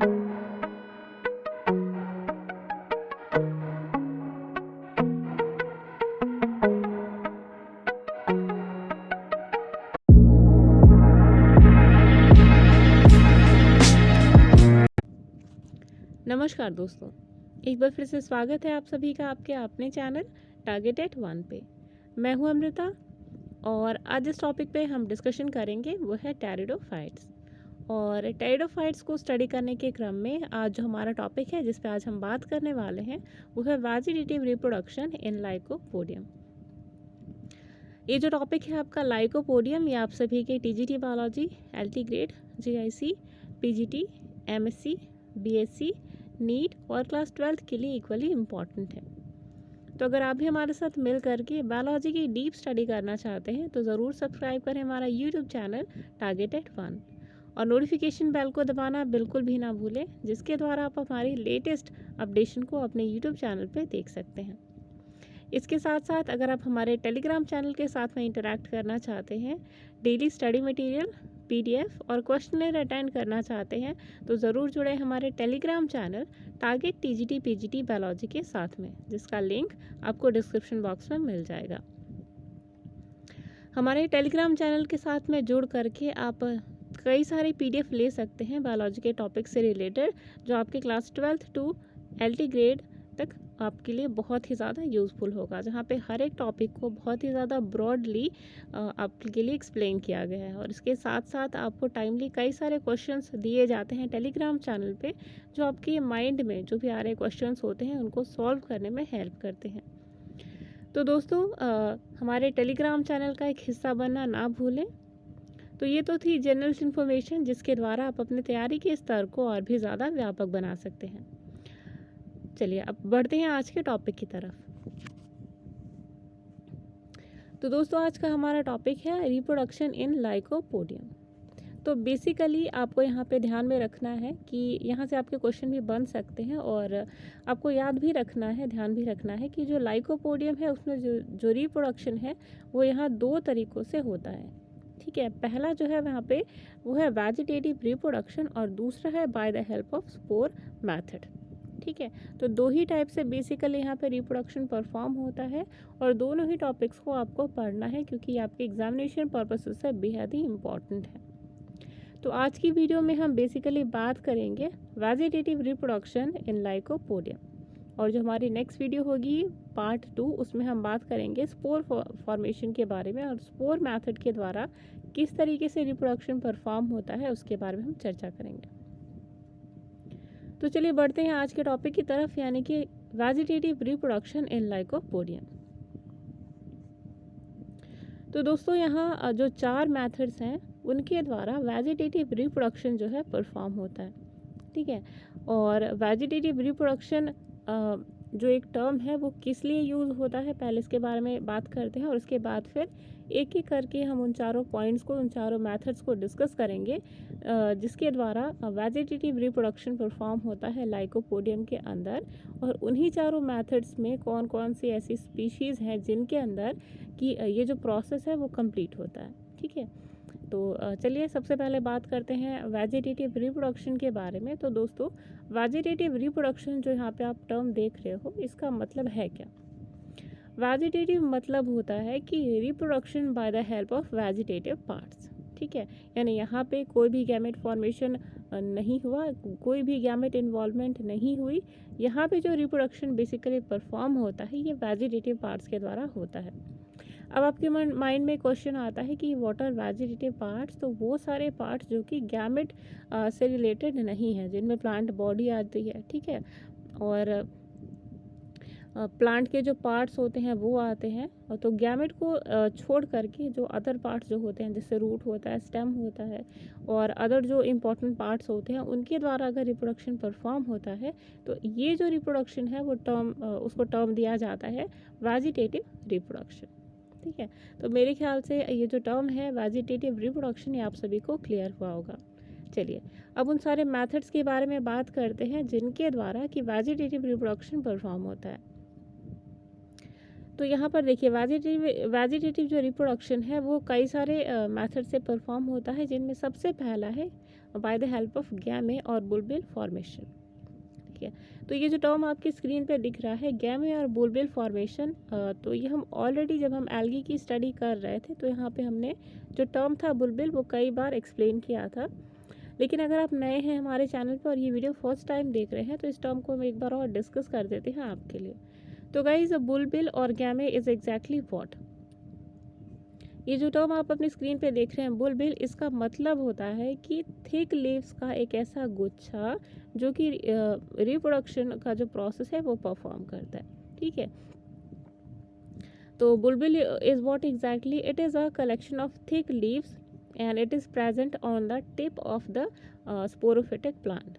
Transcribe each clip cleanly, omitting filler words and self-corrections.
नमस्कार दोस्तों, एक बार फिर से स्वागत है आप सभी का आपके अपने चैनल टारगेटेड वन पे। मैं हूं अमृता और आज इस टॉपिक पे हम डिस्कशन करेंगे वो है टेरिडोफाइट्स। और टेरिडोफाइट्स को स्टडी करने के क्रम में आज जो हमारा टॉपिक है जिस पे आज हम बात करने वाले हैं वो है वेजिटेटिव रिप्रोडक्शन इन लाइकोपोडियम। ये जो टॉपिक है आपका लाइकोपोडियम, ये आप सभी के TGT biology, LT grade, GIC, PGT, MSc, BSc, NEET और क्लास 12 के लिए इक्वली इम्पॉर्टेंट है। तो अगर आप भी हमारे साथ मिल करके बायोलॉजी की डीप स्टडी करना चाहते हैं तो ज़रूर सब्सक्राइब करें हमारा यूट्यूब चैनल टारगेटेड वन और नोटिफिकेशन बेल को दबाना बिल्कुल भी ना भूलें, जिसके द्वारा आप हमारी लेटेस्ट अपडेशन को अपने यूट्यूब चैनल पर देख सकते हैं। इसके साथ साथ अगर आप हमारे टेलीग्राम चैनल के साथ में इंटरैक्ट करना चाहते हैं, डेली स्टडी मटेरियल, पीडीएफ और क्वेश्चनर अटेंड करना चाहते हैं तो ज़रूर जुड़े हमारे Telegram channel target TGT PGT biology के साथ में, जिसका लिंक आपको डिस्क्रिप्शन बॉक्स में मिल जाएगा। हमारे टेलीग्राम चैनल के साथ में जुड़ करके आप कई सारे पीडीएफ ले सकते हैं बायोलॉजी के टॉपिक से रिलेटेड, जो आपके क्लास 12 टू एलटी ग्रेड तक आपके लिए बहुत ही ज़्यादा यूज़फुल होगा, जहाँ पे हर एक टॉपिक को बहुत ही ज़्यादा ब्रॉडली आपके लिए एक्सप्लेन किया गया है। और इसके साथ साथ आपको टाइमली कई सारे क्वेश्चंस दिए जाते हैं टेलीग्राम चैनल पे, जो आपके माइंड में जो भी आ रहे क्वेश्चंस होते हैं उनको सॉल्व करने में हेल्प करते हैं। तो दोस्तों, हमारे टेलीग्राम चैनल का एक हिस्सा बनना ना भूलें। तो ये तो थी जनरल इन्फॉर्मेशन, जिसके द्वारा आप अपने तैयारी के स्तर को और भी ज़्यादा व्यापक बना सकते हैं। चलिए अब बढ़ते हैं आज के टॉपिक की तरफ। तो दोस्तों, आज का हमारा टॉपिक है रिप्रोडक्शन इन लाइकोपोडियम। तो बेसिकली आपको यहाँ पे ध्यान में रखना है कि यहाँ से आपके क्वेश्चन भी बन सकते हैं और आपको याद भी रखना है, ध्यान भी रखना है कि जो लाइकोपोडियम है उसमें जो रिप्रोडक्शन है वो यहाँ दो तरीक़ों से होता है। ठीक है, पहला जो है वहाँ पे वो है वेजिटेटिव रिप्रोडक्शन और दूसरा है by the help of spore method. ठीक है, तो दो ही टाइप से बेसिकली यहाँ पे रिप्रोडक्शन परफॉर्म होता है और दोनों ही टॉपिक्स को आपको पढ़ना है, क्योंकि आपके एग्जामिनेशन पर्पसेस से बेहद ही इम्पॉर्टेंट है। तो आज की वीडियो में हम बेसिकली बात करेंगे वेजिटेटिव रिप्रोडक्शन इन लाइकोपोडियम, और जो हमारी नेक्स्ट वीडियो होगी पार्ट 2, उसमें हम बात करेंगे स्पोर फॉर्मेशन के बारे में और स्पोर मैथड के द्वारा किस तरीके से रिप्रोडक्शन परफॉर्म होता है उसके बारे में हम चर्चा करेंगे। तो चलिए बढ़ते हैं आज के टॉपिक की तरफ, यानी कि वेजिटेटिव रिप्रोडक्शन इन लाइकोपोडियम। तो दोस्तों, यहाँ जो 4 मेथड्स हैं उनके द्वारा वेजिटेटिव रिप्रोडक्शन जो है परफॉर्म होता है। ठीक है, और वेजिटेटिव रिप्रोडक्शन जो एक टर्म है वो किस लिए यूज़ होता है, पहले इसके बारे में बात करते हैं और उसके बाद फिर एक एक करके हम उन चारों पॉइंट्स को, उन चारों मेथड्स को डिस्कस करेंगे, जिसके द्वारा वेजिटेटिव रिप्रोडक्शन परफॉर्म होता है लाइकोपोडियम के अंदर। और उन्हीं चारों मेथड्स में कौन कौन सी ऐसी स्पीशीज़ हैं जिनके अंदर कि ये जो प्रोसेस है वो कंप्लीट होता है। ठीक है, तो चलिए सबसे पहले बात करते हैं वेजिटेटिव रिप्रोडक्शन के बारे में। तो दोस्तों, वेजिटेटिव रिप्रोडक्शन जो यहाँ पे आप टर्म देख रहे हो, इसका मतलब है क्या? वेजिटेटिव मतलब होता है कि reproduction by the help of vegetative parts. ठीक है, यानी यहाँ पे कोई भी गैमेट फॉर्मेशन नहीं हुआ, कोई भी गैमेट इन्वॉल्वमेंट नहीं हुई। यहाँ पे जो रिप्रोडक्शन बेसिकली परफॉर्म होता है ये वेजिटेटिव पार्ट्स के द्वारा होता है। अब आपके माइंड में क्वेश्चन आता है कि व्हाट आर वेजिटेटिव पार्ट्स? तो वो सारे पार्ट्स जो कि गैमेट से रिलेटेड नहीं है, जिनमें प्लांट बॉडी आती है। ठीक है, और प्लांट के जो पार्ट्स होते हैं वो आते हैं, और तो गैमेट को छोड़ करके जो अदर पार्ट्स जो होते हैं, जैसे रूट होता है, स्टेम होता है और अदर जो इम्पोर्टेंट पार्ट्स होते हैं, उनके द्वारा अगर रिप्रोडक्शन परफॉर्म होता है तो ये जो रिप्रोडक्शन है वो उसको टर्म दिया जाता है वेजिटेटिव रिप्रोडक्शन। ठीक है, तो मेरे ख्याल से ये जो टर्म है वेजिटेटिव रिप्रोडक्शन, ये आप सभी को क्लियर हुआ होगा। चलिए अब उन सारे मेथड्स के बारे में बात करते हैं जिनके द्वारा कि वेजिटेटिव रिप्रोडक्शन परफॉर्म होता है। तो यहाँ पर देखिए, वेजिटेटिव जो रिप्रोडक्शन है वो कई सारे मेथड से परफॉर्म होता है, जिनमें सबसे पहला है बाय द हेल्प ऑफ गैमे और बुलबिल फॉर्मेशन। ठीक है, तो ये जो टर्म आपकी स्क्रीन पे दिख रहा है गैमे और बुलबिल फॉर्मेशन, तो ये हम ऑलरेडी जब हम एल्गी की स्टडी कर रहे थे तो यहाँ पे हमने जो टर्म था बुलबिल वो कई बार एक्सप्लेन किया था। लेकिन अगर आप नए हैं हमारे चैनल पर और ये वीडियो फर्स्ट टाइम देख रहे हैं तो इस टर्म को हम एक बार और डिस्कस कर देते हैं आपके लिए। तो गाइज बुलबिल और गैमे इज एग्जैक्टली व्हाट। ये जो टर्म आप अपनी स्क्रीन पे देख रहे हैं बुलबिल, इसका मतलब होता है कि थिक लीव्स का एक ऐसा गुच्छा जो कि रिप्रोडक्शन का जो प्रोसेस है वो परफॉर्म करता है। ठीक है, तो बुलबिल is what exactly, it is a collection of thick leaves and it is present on the tip of the sporophytic plant.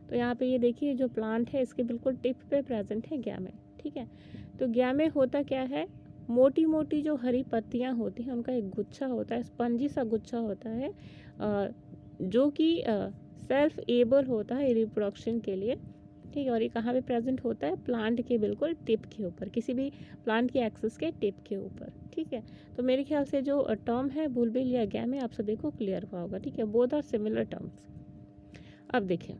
तो यहाँ पे ये देखिए जो प्लांट है इसके बिल्कुल टिप पे प्रेजेंट है गैमे। ठीक है, तो गैमे होता क्या है, मोटी मोटी जो हरी पत्तियाँ होती हैं उनका एक गुच्छा होता है, स्पंजी सा गुच्छा होता है, जो कि सेल्फ एबल होता है रिप्रोडक्शन के लिए। ठीक है, और ये कहाँ पे प्रेजेंट होता है, प्लांट के बिल्कुल टिप के ऊपर, किसी भी प्लांट की एक्सिस के टिप के ऊपर। ठीक है, तो मेरे ख्याल से जो टर्म है बुलबिल या गैमे आप सभी को क्लियर हुआ होगा। ठीक है, बोथ आर सिमिलर टर्म्स। अब देखिए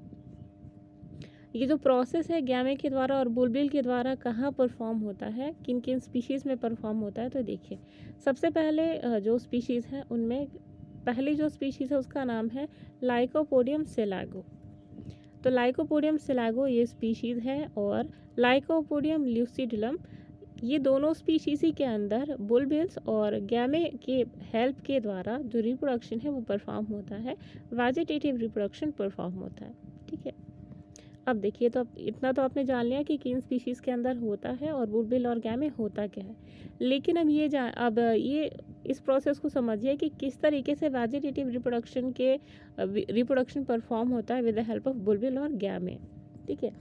ये जो प्रोसेस है गैमे के द्वारा और बुलबिल के द्वारा कहाँ परफॉर्म होता है, किन किन स्पीशीज़ में परफॉर्म होता है, तो देखिए सबसे पहले जो स्पीशीज़ हैं उनमें पहली जो स्पीशीज़ है उसका नाम है लाइकोपोडियम सिलागो। तो लाइकोपोडियम सिलागो ये स्पीशीज़ है और लाइकोपोडियम ल्यूसिडुलम, ये दोनों स्पीशीज़ के अंदर बुलबिल्स और गैमे के हेल्प के द्वारा जो रिप्रोडक्शन है वो परफॉर्म होता है, वेजिटेटिव रिप्रोडक्शन परफॉर्म होता है। ठीक है, अब देखिए तो इतना तो आपने जान लिया कि किन स्पीशीज़ के अंदर होता है और बुलबिल और गैमे होता क्या है। लेकिन अब ये इस प्रोसेस को समझिए कि किस तरीके से वेजिटेटिव रिप्रोडक्शन परफॉर्म होता है विद द हेल्प ऑफ बुलबिल और गैमे। ठीक है,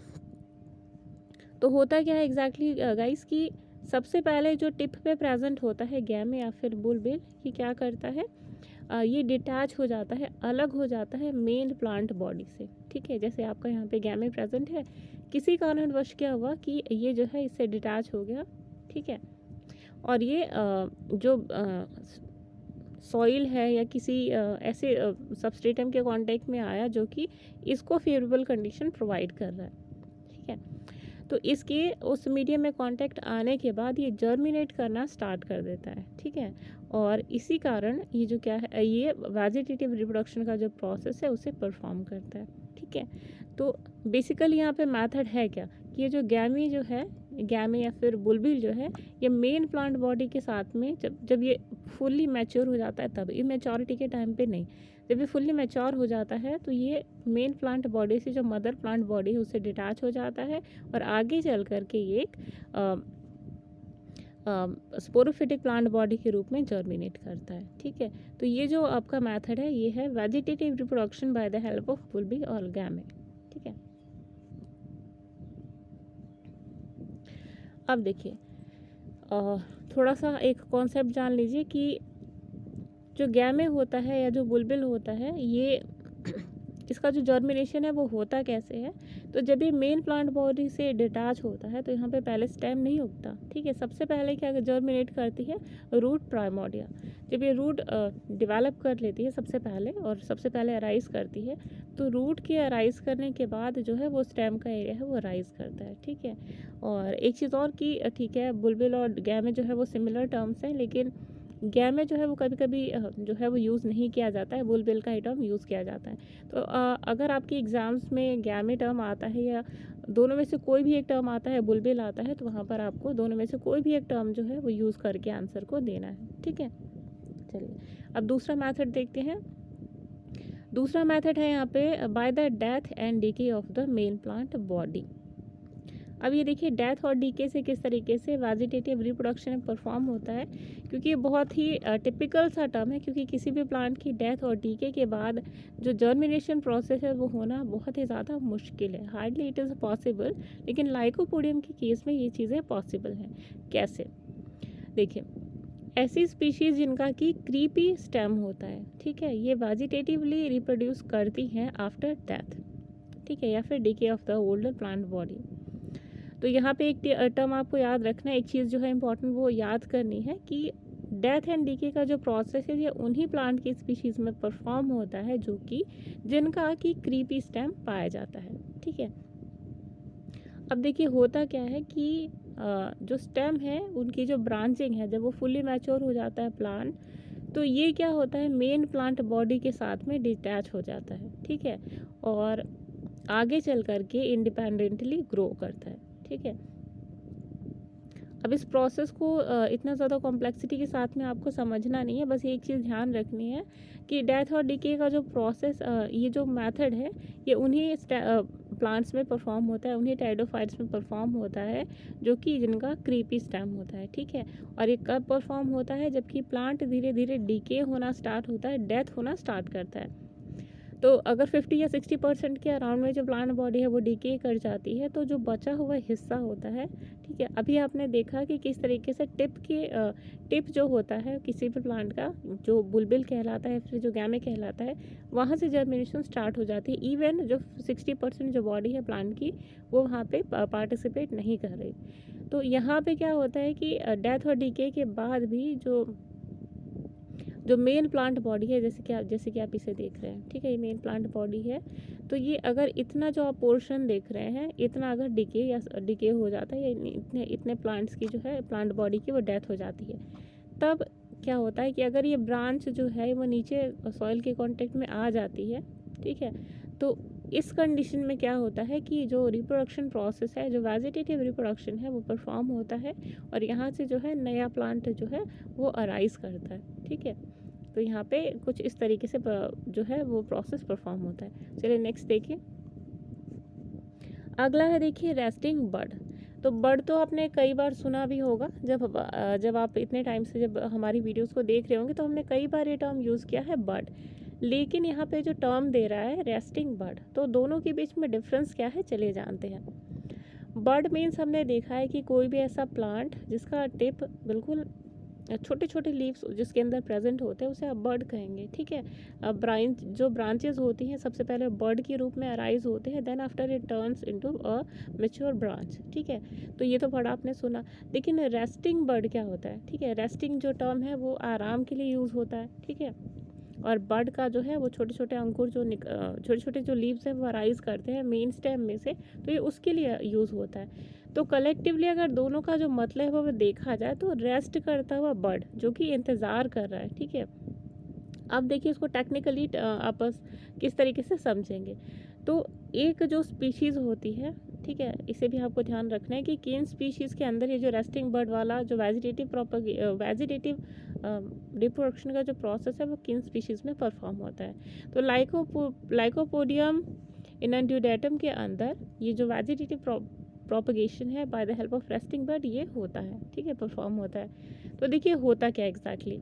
तो होता क्या है एग्जैक्टली गाइस कि सबसे पहले जो टिप पे प्रेजेंट होता है गैमे या फिर बुलबिल, ये क्या करता है, ये डिटैच हो जाता है, अलग हो जाता है मेन प्लांट बॉडी से। ठीक है, जैसे आपका यहाँ पे गैमे प्रेजेंट है, किसी कारणवश क्या हुआ कि ये जो है इससे डिटैच हो गया। ठीक है, और ये जो सॉइल है या किसी ऐसे सबस्ट्रेटम के कांटेक्ट में आया जो कि इसको फेवरेबल कंडीशन प्रोवाइड कर रहा है। ठीक है, तो इसके उस मीडियम में कांटेक्ट आने के बाद ये जर्मिनेट करना स्टार्ट कर देता है। ठीक है, और इसी कारण ये जो क्या है, ये वेजिटेटिव रिप्रोडक्शन का जो प्रोसेस है उसे परफॉर्म करता है। ठीक है, तो बेसिकली यहाँ पे मेथड है क्या कि ये जो गैमे जो है, गैमे या फिर बुलबिल जो है, ये मेन प्लांट बॉडी के साथ में जब ये फुल्ली मैच्योर हो जाता है, तब इमेच्योरिटी के टाइम पे नहीं, जब ये फुल्ली मैच्योर हो जाता है तो ये मेन प्लांट बॉडी से जो मदर प्लांट बॉडी है उससे डिटैच हो जाता है और आगे चल कर के ये एक स्पोरोफिटिक प्लांट बॉडी के रूप में जर्मिनेट करता है। ठीक है, तो ये जो आपका मेथड है ये है vegetative reproduction by the help of बुलबिल और गैमे। ठीक है, अब देखिए थोड़ा सा एक कॉन्सेप्ट जान लीजिए कि जो गैमे होता है या जो बुलबिल होता है, ये इसका जो जर्मिनेशन है वो होता कैसे है, तो जब ये मेन प्लांट बॉडी से डिटैच होता है तो यहाँ पे पहले स्टेम नहीं उगता। ठीक है, सबसे पहले क्या जर्मिनेट करती है, रूट प्राइमोर्डिया। जब ये रूट डेवलप कर लेती है सबसे पहले और सबसे पहले अराइज करती है, तो रूट के अराइज करने के बाद जो है वो स्टेम का एरिया है वो अराइज करता है। ठीक है, और एक चीज़ और कि ठीक है बुलबिल और गैमे जो है वो सिमिलर टर्म्स हैं, लेकिन गैमे जो है वो कभी कभी जो है वो यूज़ नहीं किया जाता है, बुलबिल का ही टर्म यूज़ किया जाता है। तो अगर आपकी एग्ज़ाम्स में गैमे टर्म आता है या दोनों में से कोई भी एक टर्म आता है, बुलबिल आता है, तो वहाँ पर आपको दोनों में से कोई भी एक टर्म जो है वो यूज़ करके आंसर को देना है। ठीक है, चलिए अब दूसरा मेथड देखते हैं। दूसरा मेथड है यहाँ पे by the death and DK of the main plant body. अब ये देखिए डेथ और डीके से किस तरीके से वेजिटेटिव रिप्रोडक्शन परफॉर्म होता है, क्योंकि ये बहुत ही टिपिकल सा टर्म है, क्योंकि किसी भी प्लांट की डेथ और डीके के बाद जो जर्मिनेशन प्रोसेस है वो होना बहुत ही ज़्यादा मुश्किल है, हार्डली इट इज़ पॉसिबल। लेकिन लाइकोपोडियम के केस में ये चीज़ें पॉसिबल हैं। कैसे, देखिए ऐसी स्पीशीज़ जिनका कि क्रीपी स्टेम होता है, ठीक है, ये वेजिटेटिवली रिप्रोड्यूस करती हैं आफ्टर डेथ। ठीक है, या फिर DK of the older plant body. तो यहाँ पे एक टर्म आपको याद रखना है, एक चीज़ जो है इम्पॉर्टेंट वो याद करनी है कि डेथ एंड डीके का जो प्रोसेस है ये उन्हीं प्लांट की स्पीशीज़ में परफॉर्म होता है जो कि जिनका कि क्रीपी स्टेम पाया जाता है। ठीक है, अब देखिए होता क्या है कि जो स्टेम है उनकी जो ब्रांचिंग है, जब वो फुली मैच्योर हो जाता है प्लांट, तो ये क्या होता है, मेन प्लांट बॉडी के साथ में डिटैच हो जाता है। ठीक है, और आगे चल कर के इंडिपेंडेंटली ग्रो करता है। ठीक है, अब इस प्रोसेस को इतना ज़्यादा कॉम्प्लेक्सिटी के साथ में आपको समझना नहीं है, बस एक चीज़ ध्यान रखनी है कि डेथ और डिके का जो प्रोसेस, ये जो मेथड है, ये उन्हीं प्लांट्स में परफॉर्म होता है, उन्हीं टेरिडोफाइट्स में परफॉर्म होता है जो कि जिनका क्रीपी स्टेम होता है। ठीक है, और ये कब परफॉर्म होता है, जबकि प्लांट धीरे धीरे डिके होना स्टार्ट होता है, डेथ होना स्टार्ट करता है। तो अगर 50 या 60% के अराउंड में जो प्लांट बॉडी है वो डिके कर जाती है, तो जो बचा हुआ हिस्सा होता है, ठीक है, अभी आपने देखा कि किस तरीके से टिप जो होता है किसी भी प्लांट का, जो बुलबिल कहलाता है, फिर जो गैमे कहलाता है, वहाँ से जर्मिनेशन स्टार्ट हो जाती है। इवन जो 60% जो बॉडी है प्लांट की, वो वहाँ पे पार्टिसिपेट नहीं कर रही। तो यहाँ पे क्या होता है कि डेथ और डीके के बाद भी जो मेन प्लांट बॉडी है, जैसे कि आप इसे देख रहे हैं, ठीक है, ये मेन प्लांट बॉडी है। तो ये अगर इतना जो आप पोर्शन देख रहे हैं, इतना अगर डिके हो जाता है, या इतने प्लांट्स की जो है प्लांट बॉडी की वो डेथ हो जाती है, तब क्या होता है कि अगर ये ब्रांच जो है वो नीचे सॉइल के कांटेक्ट में आ जाती है, ठीक है, तो इस कंडीशन में क्या होता है कि जो रिप्रोडक्शन प्रोसेस है, जो वेजिटेटिव रिप्रोडक्शन है, वो परफॉर्म होता है, और यहाँ से जो है नया प्लांट जो है वो अराइज करता है। ठीक है, तो यहाँ पे कुछ इस तरीके से जो है वो प्रोसेस परफॉर्म होता है। चलिए नेक्स्ट देखिए, अगला है देखिए रेस्टिंग बड। तो बड तो आपने कई बार सुना भी होगा, जब आप इतने टाइम से जब हमारी वीडियोस को देख रहे होंगे तो हमने कई बार ये टर्म यूज़ किया है बड। लेकिन यहाँ पे जो टर्म दे रहा है रेस्टिंग बड, तो दोनों के बीच में डिफरेंस क्या है चलिए जानते हैं। बड मीन्स हमने देखा है कि कोई भी ऐसा प्लांट जिसका टिप बिल्कुल छोटे छोटे लीव्स जिसके अंदर प्रेजेंट होते हैं, उसे आप बर्ड कहेंगे। ठीक है, जो ब्रांचेस होती हैं सबसे पहले बर्ड के रूप में अराइज होते हैं, then after it turns into a mature branch. ठीक है, तो ये तो बर्ड आपने सुना, लेकिन रेस्टिंग बर्ड क्या होता है। ठीक है, रेस्टिंग जो टर्म है वो आराम के लिए यूज़ होता है। ठीक है, और बर्ड का जो है वो छोटे छोटे अंकुर जो छोटे छोटे जो लीव्स हैं वो अराइज करते हैं मेन स्टेम में से, तो ये उसके लिए यूज़ होता है। तो कलेक्टिवली अगर दोनों का जो मतलब है वो देखा जाए तो रेस्ट करता हुआ बर्ड जो कि इंतज़ार कर रहा है। ठीक है, अब देखिए इसको टेक्निकली आप किस तरीके से समझेंगे। तो एक जो स्पीशीज़ होती है, ठीक है, इसे भी आपको ध्यान रखना है कि किन स्पीशीज़ के अंदर ये जो रेस्टिंग बर्ड वाला जो वेजिटेटिव रिप्रोडक्शन का जो प्रोसेस है वो किन स्पीशीज़ में परफॉर्म होता है। तो लाइकोपोडियम इनंड्यूडेटम के अंदर ये जो वेजिटेटिव प्रोपगेशन है by the help of resting bird ये होता है। ठीक है, परफॉर्म होता है। तो देखिए होता क्या एग्जैक्टली,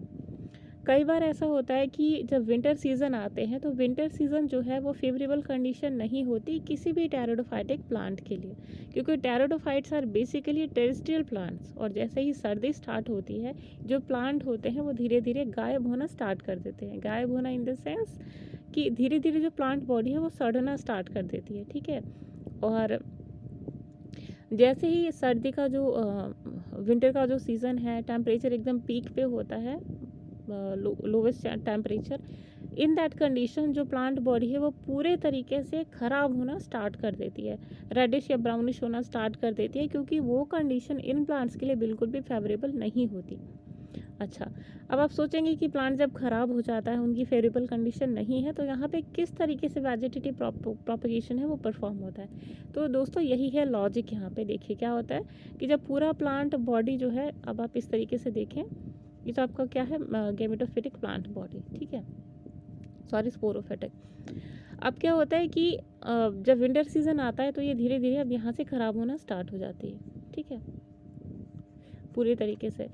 कई बार ऐसा होता है कि जब विंटर सीज़न आते हैं तो विंटर सीज़न जो है वो फेवरेबल कंडीशन नहीं होती किसी भी टेरिडोफाइटिक प्लांट के लिए, क्योंकि pteridophytes are basically terrestrial plants, और जैसे ही सर्दी स्टार्ट होती है जो प्लांट होते हैं वो धीरे धीरे गायब होना स्टार्ट कर देते हैं। गायब होना इन द सेंस कि धीरे धीरे जो प्लांट बॉडी है वो सड़ना स्टार्ट कर देती है। ठीक है, और जैसे ही सर्दी का जो विंटर का जो सीज़न है, टेम्परेचर एकदम पीक पे होता है, lowest temperature, in that condition जो प्लांट बॉडी है वो पूरे तरीके से ख़राब होना स्टार्ट कर देती है, रेडिश या ब्राउनिश होना स्टार्ट कर देती है, क्योंकि वो कंडीशन इन प्लांट्स के लिए बिल्कुल भी फेवरेबल नहीं होती। अच्छा, अब आप सोचेंगे कि प्लांट जब ख़राब हो जाता है, उनकी फेवरेबल कंडीशन नहीं है, तो यहाँ पे किस तरीके से वेजिटेटिव प्रोपगेशन है वो परफॉर्म होता है। तो दोस्तों यही है लॉजिक। यहाँ पे देखिए क्या होता है कि जब पूरा प्लांट बॉडी जो है, अब आप इस तरीके से देखें, ये तो आपका क्या है गेमेटोफिटिक प्लांट बॉडी, ठीक है, सॉरी स्पोरोफिटिक। अब क्या होता है कि जब विंटर सीजन आता है तो ये धीरे धीरे अब यहाँ से ख़राब होना स्टार्ट हो जाती है। ठीक है, पूरी तरीके से,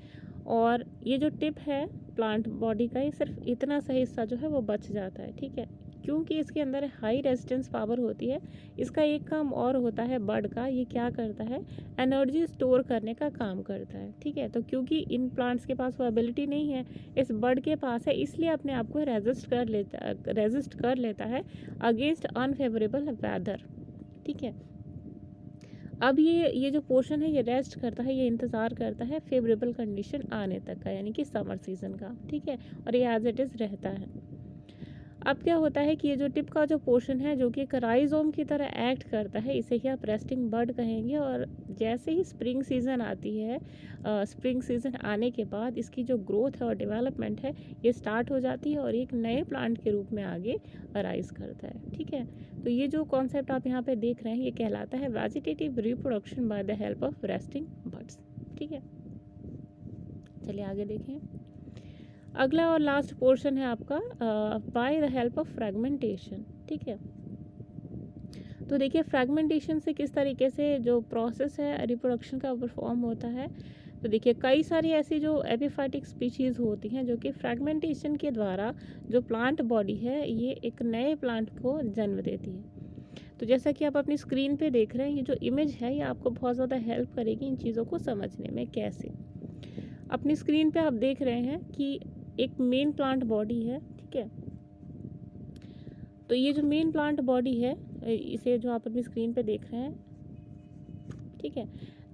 और ये जो टिप है प्लांट बॉडी का, ये सिर्फ इतना सा हिस्सा जो है वो बच जाता है। ठीक है, क्योंकि इसके अंदर हाई रेजिस्टेंस पावर होती है। इसका एक काम और होता है बर्ड का, ये क्या करता है, एनर्जी स्टोर करने का काम करता है। ठीक है, तो क्योंकि इन प्लांट्स के पास वो एबिलिटी नहीं है, इस बर्ड के पास है, इसलिए अपने आप को रेजिस्ट कर लेता है अगेंस्ट अनफेवरेबल वेदर। ठीक है, अब ये जो पोर्शन है ये रेस्ट करता है, ये इंतज़ार करता है फेवरेबल कंडीशन आने तक का, यानी कि समर सीज़न का, ठीक है। और ये एज इट इज़ रहता है। अब क्या होता है कि ये जो टिप का जो पोर्शन है जो कि एक राइजोम की तरह एक्ट करता है, इसे ही आप रेस्टिंग बड कहेंगे। और जैसे ही स्प्रिंग सीज़न आती है, स्प्रिंग सीज़न आने के बाद इसकी जो ग्रोथ है और डेवलपमेंट है ये स्टार्ट हो जाती है और एक नए प्लांट के रूप में आगे अराइज करता है, ठीक है। तो ये जो कॉन्सेप्ट आप यहाँ पे देख रहे हैं ये कहलाता है vegetative reproduction by the help of resting birds, ठीक है। चलिए आगे देखें। अगला और लास्ट पोर्शन है आपका bye the help of fragmentation, ठीक है। तो देखिए फ्रेगमेंटेशन से किस तरीके से जो प्रोसेस है रिप्रोडक्शन का परफॉर्म होता है। तो देखिए कई सारी ऐसी जो एपिफाइटिक स्पीशीज़ होती हैं जो कि फ्रेगमेंटेशन के द्वारा जो प्लांट बॉडी है ये एक नए प्लांट को जन्म देती है। तो जैसा कि आप अपनी स्क्रीन पे देख रहे हैं, ये जो इमेज है ये आपको बहुत ज़्यादा हेल्प करेगी इन चीज़ों को समझने में। कैसे? अपनी स्क्रीन पे आप देख रहे हैं कि एक मेन प्लांट बॉडी है, ठीक है। तो ये जो मेन प्लांट बॉडी है इसे जो आप अपनी स्क्रीन पे देख रहे हैं, ठीक है।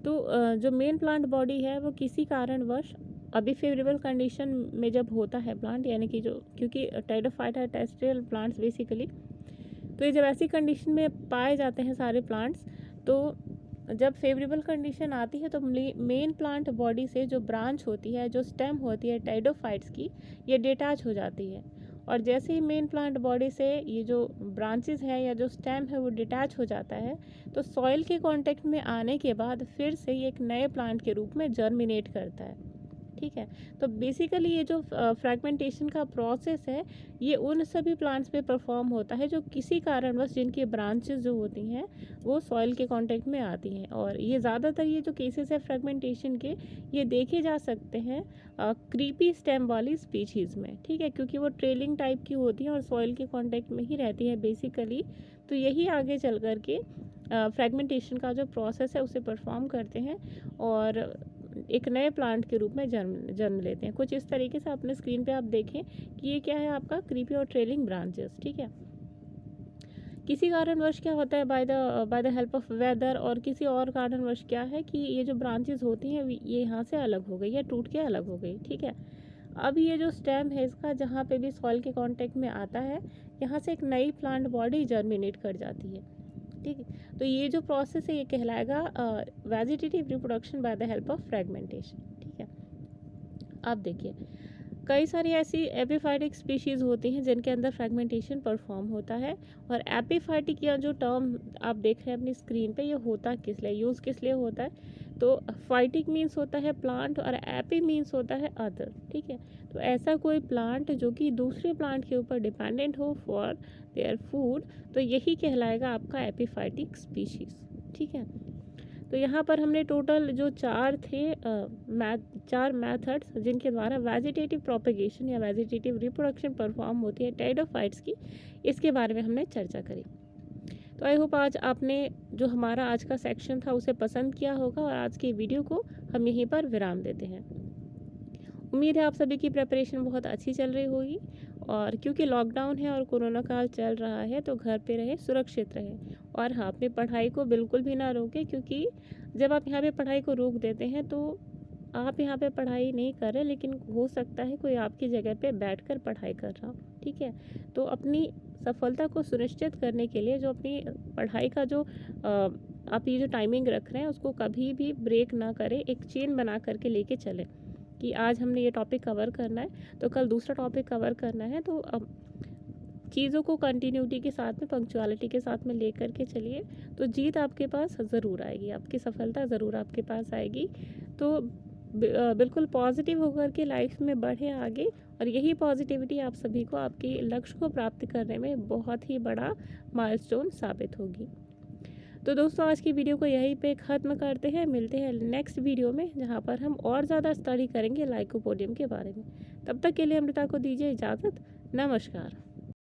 तो जो मेन प्लांट बॉडी है वो किसी कारणवश अभी फेवरेबल कंडीशन में जब होता है प्लांट, यानी कि जो क्योंकि टेरिडोफाइट है टेरेस्ट्रियल प्लांट्स बेसिकली, तो ये जब ऐसी कंडीशन में पाए जाते हैं सारे प्लांट्स, तो जब फेवरेबल कंडीशन आती है तो मेन प्लांट बॉडी से जो ब्रांच होती है, जो स्टेम होती है टेरिडोफाइट्स की, ये डिटैच हो जाती है। और जैसे ही मेन प्लांट बॉडी से ये जो ब्रांचेस है या जो स्टेम है वो डिटैच हो जाता है, तो सॉइल के कांटेक्ट में आने के बाद फिर से ये एक नए प्लांट के रूप में जर्मिनेट करता है, ठीक है। तो बेसिकली ये जो फ्रेगमेंटेशन का प्रोसेस है ये उन सभी प्लांट्स पे परफॉर्म होता है जो किसी कारणवश जिनकी ब्रांचेस जो होती हैं वो सॉइल के कांटेक्ट में आती हैं। और ये ज़्यादातर ये जो केसेस है फ्रेगमेंटेशन के ये देखे जा सकते हैं क्रीपी स्टेम वाली स्पीशीज़ में, ठीक है, क्योंकि वो ट्रेलिंग टाइप की होती हैं और सॉइल के कांटेक्ट में ही रहती है बेसिकली। तो यही आगे चल कर के फ्रेगमेंटेशन का जो प्रोसेस है उसे परफॉर्म करते हैं और एक नए प्लांट के रूप में जन्म लेते हैं। कुछ इस तरीके से अपने स्क्रीन पे आप देखें कि ये क्या है आपका क्रीपी और ट्रेलिंग ब्रांचेस, ठीक है। किसी कारणवश क्या होता है by the help of weather और किसी और कारणवश क्या है कि ये जो ब्रांचेस होती हैं ये यहाँ से अलग हो गई या टूट के अलग हो गई, ठीक है। अब ये जो स्टेम है इसका जहाँ पे भी सॉइल के कांटेक्ट में आता है यहाँ से एक नई प्लांट बॉडी जर्मिनेट कर जाती है, ठीक है। तो ये जो प्रोसेस है ये कहलाएगा vegetative reproduction by the help of fragmentation, ठीक है। अब देखिए कई सारी ऐसी एपिफाइटिक स्पीशीज़ होती हैं जिनके अंदर फ्रेगमेंटेशन परफॉर्म होता है। और एपिफाइटिक या जो टर्म आप देख रहे हैं अपनी स्क्रीन पे ये होता किस लिए, यूज़ किस लिए होता है। तो फाइटिक मीन्स होता है प्लांट और एपी मीन्स होता है अदर, ठीक है। तो ऐसा कोई प्लांट जो कि दूसरे प्लांट के ऊपर डिपेंडेंट हो फॉर देयर फूड, तो यही कहलाएगा आपका एपिफाइटिक स्पीशीज़, ठीक है। तो यहाँ पर हमने टोटल जो चार मैथड्स जिनके द्वारा वेजिटेटिव प्रोपेगेशन या वेजिटेटिव रिप्रोडक्शन परफॉर्म होती है टेरिडोफाइट्स की, इसके बारे में हमने चर्चा करी। तो आई होप आज आपने जो हमारा आज का सेक्शन था उसे पसंद किया होगा और आज की वीडियो को हम यहीं पर विराम देते हैं। उम्मीद है आप सभी की प्रिपरेशन बहुत अच्छी चल रही होगी। और क्योंकि लॉकडाउन है और कोरोना काल चल रहा है तो घर पे रहे, सुरक्षित रहे। और हाँ, अपनी पढ़ाई को बिल्कुल भी ना रोकें, क्योंकि जब आप यहाँ पे पढ़ाई को रोक देते हैं तो आप यहाँ पे पढ़ाई नहीं कर रहे, लेकिन हो सकता है कोई आपकी जगह पे बैठकर पढ़ाई कर रहा हो, ठीक है। तो अपनी सफलता को सुनिश्चित करने के लिए जो अपनी पढ़ाई का जो आप ये जो टाइमिंग रख रहे हैं उसको कभी भी ब्रेक ना करें, एक चेन बना करके लेके चलें कि आज हमने ये टॉपिक कवर करना है तो कल दूसरा टॉपिक कवर करना है। तो अब चीज़ों को कंटिन्यूटी के साथ में, पंक्चुअलिटी के साथ में लेकर के चलिए, तो जीत आपके पास ज़रूर आएगी, आपकी सफलता ज़रूर आपके पास आएगी। तो बिल्कुल पॉजिटिव होकर के लाइफ में बढ़े आगे, और यही पॉजिटिविटी आप सभी को आपके लक्ष्य को प्राप्त करने में बहुत ही बड़ा माइलस्टोन साबित होगी। तो दोस्तों आज की वीडियो को यहीं पे ख़त्म करते हैं, मिलते हैं नेक्स्ट वीडियो में जहाँ पर हम और ज़्यादा स्टडी करेंगे लाइकोपोडियम के बारे में। तब तक के लिए अमृता को दीजिए इजाज़त। नमस्कार।